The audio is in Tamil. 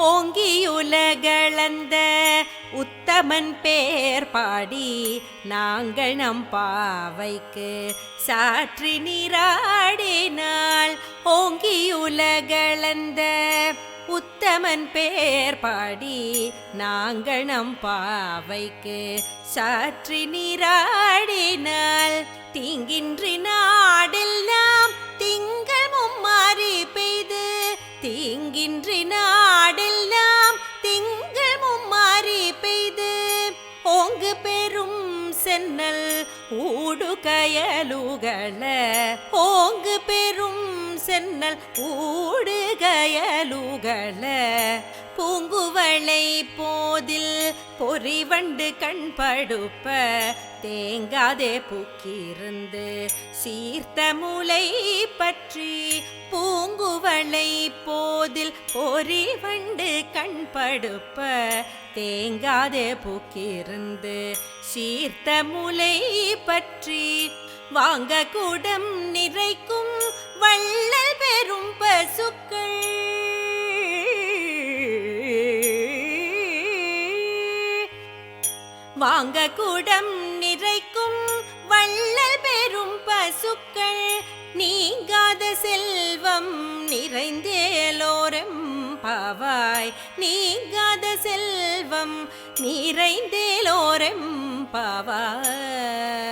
ஓங்கியுலகளந்த உத்தமன் பேர் பாடி நாங்கள் நம் பாவைக்கு சாற்றி நீராடினாள். ஓங்கியுலகளந்த உத்தமன் பேர் பாடி நாங்கள் நம் பாவைக்கு சாற்றி நீராடினாள். தீங்கின்றி நாடெல்லாம் திங்கள் மும்மாறி பெய்து தீங்கின்றி நாடெல்லாம் திங்கள் மும்மாறி பெய்து ஓங்கு பெரும் சென்னல் ஊடு கயலுகள ஓங்கு பெரும் சென்னல் ஊடு கயலுகள பூங்குவளை போதில் பொறிவண்டு கண்படுப்ப தேங்காதே பூக்கிருந்து சீர்த்த முலை பற்றி பூங்குவளை போதில் பொறிவண்டு கண்படுப்ப தேங்காதே பூக்கிருந்து சீர்த்த முலை பற்றி வாங்க குடம் நிறைக்கும் வள்ளல் பெரும் பசுக்கள் வாங்க குடம் நிறைக்கும் வள்ளல் பெரும் பசுக்கள் நீங்காத செல்வம் நிறைந்தேலோரம் பாவாய் நீங்காத செல்வம் நிறைந்தேலோரம் பாவாய்.